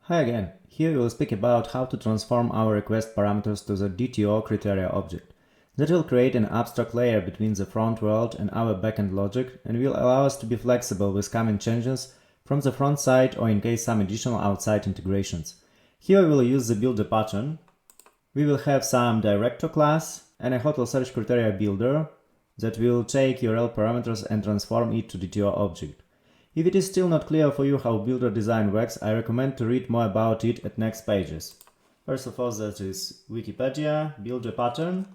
Hi again. Here we will speak about how to transform our request parameters to the DTO criteria object. That will create an abstract layer between the front world and our backend logic and will allow us to be flexible with common changes from the front side or in case some additional outside integrations. Here we will use the builder pattern. We will have some director class and a hotel search criteria builder that will take URL parameters and transform it to DTO object. If it is still not clear for you how builder design works, I recommend to read more about it at next pages. First of all, that is Wikipedia, builder pattern.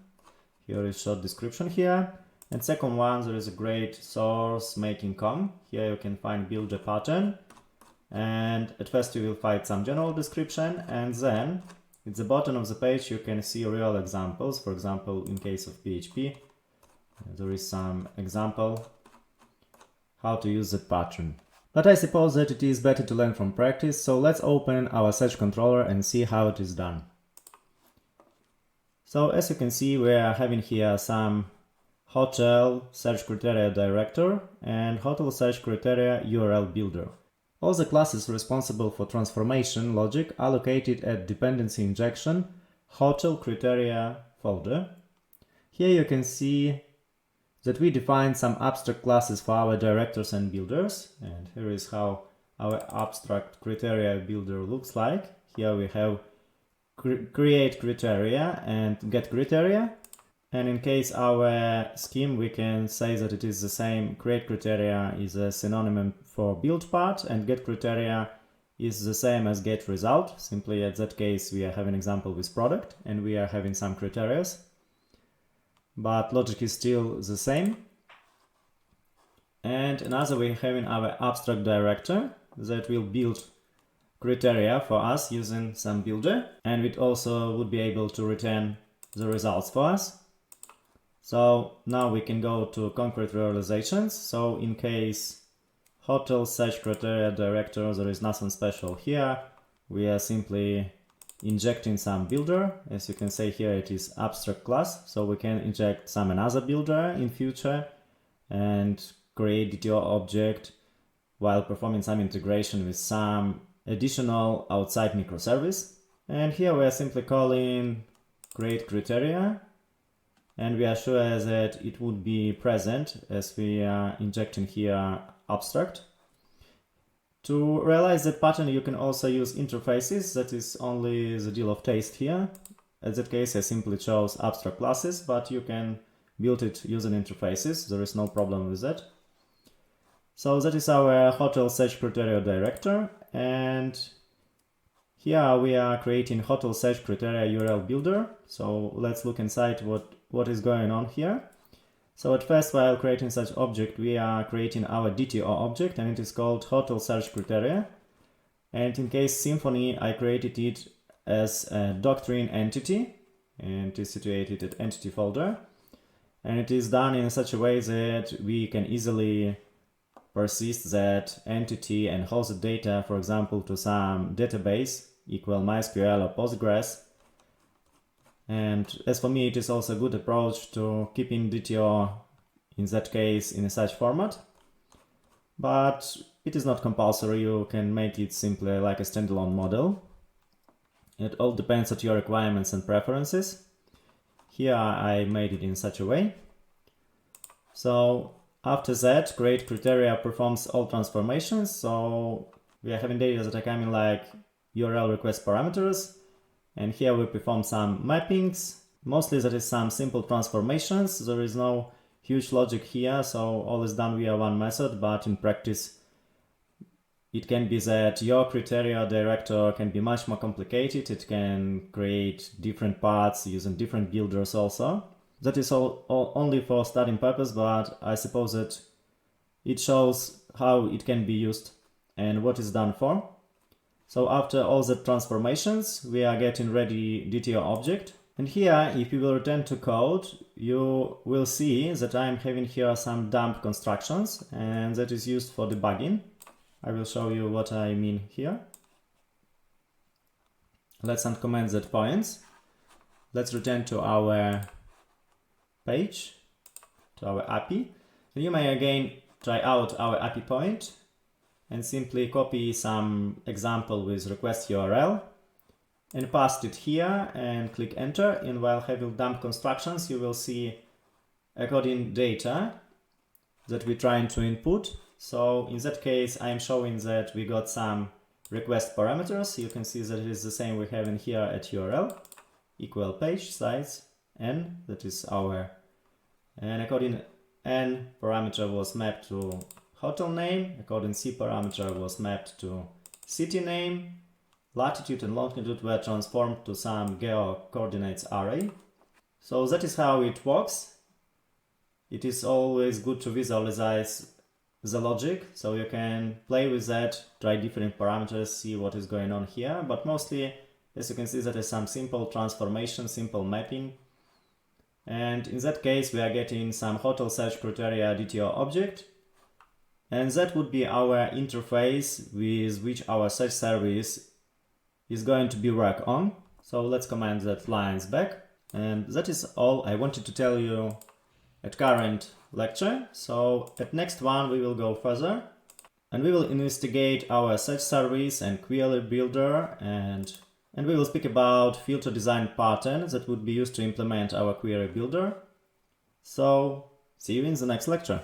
Here is short description here. And second one, there is a great source making.com. Here you can find builder pattern. And at first you will find some general description, and then at the bottom of the page you can see real examples. For example, in case of PHP, there is some example how to use that pattern. But I suppose that it is better to learn from practice, so let's open our search controller and see how it is done. So as you can see, we are having here some hotel search criteria director and hotel search criteria URL builder. All the classes responsible for transformation logic are located at dependency injection hotel criteria folder. Here you can see that we define some abstract classes for our directors and builders, and here is how our abstract criteria builder looks like. Here we have create criteria and get criteria, and in case our scheme we can say that it is the same. Create criteria is a synonym for build part, and get criteria is the same as get result. Simply at that case we are having example with product and we are having some criteria, but logic is still the same. And another we having our abstract director that will build criteria for us using some builder, and it also would be able to return the results for us. So now we can go to concrete realizations. So in case hotel search criteria director, there is nothing special here. We are simply injecting some builder. As you can see here, it is abstract class, so we can inject some another builder in future and create DTO object while performing some integration with some additional outside microservice. And here we are simply calling create criteria, and we are sure that it would be present as we are injecting here abstract. To realize that pattern you can also use interfaces. That is only the deal of taste here. In that case I simply chose abstract classes, but you can build it using interfaces. There is no problem with that. So that is our hotel search criteria director, and here we are creating hotel search criteria URL builder. So let's look inside what is going on here. So at first, while creating such object, we are creating our DTO object, and it is called hotel search criteria. And in case Symfony, I created it as a doctrine entity, and it is situated at entity folder. And it is done in such a way that we can easily persist that entity and host the data, for example, to some database equal MySQL or Postgres. And as for me, it is also a good approach to keeping DTO in that case in such format. But it is not compulsory. You can make it simply like a standalone model. It all depends on your requirements and preferences. Here I made it in such a way. So after that, create criteria performs all transformations. So we are having data that are coming like URL request parameters. And here we perform some mappings. Mostly that is some simple transformations. There is no huge logic here, so all is done via one method, but in practice it can be that your criteria director can be much more complicated. It can create different parts using different builders also. That is all only for studying purpose, but I suppose that it shows how it can be used and what is done for. So after all the transformations, we are getting ready DTO object. And here, if you will return to code, you will see that I'm having here some dump constructions, and that is used for debugging. I will show you what I mean here. Let's uncomment that points. Let's return to our page, to our API. And you may again try out our API point. and simply copy some example with request URL and paste it here and click enter. And while having dump constructions, you will see according data that we're trying to input. So in that case, I am showing that we got some request parameters. You can see that it is the same we have in here at URL, equal page size n, that is our, and according n parameter was mapped to hotel name, according C parameter was mapped to city name, latitude and longitude were transformed to some geo coordinates array. So that is how it works. It is always good to visualize the logic, so you can play with that, try different parameters, see what is going on here, but mostly, as you can see, that is some simple transformation, simple mapping. And in that case, we are getting some hotel search criteria DTO object, and that would be our interface with which our search service is going to be work on. So let's command that lines back, and that is all I wanted to tell you at current lecture. So at next one we will go further and we will investigate our search service and query builder, and we will speak about filter design pattern that would be used to implement our query builder. So see you in the next lecture.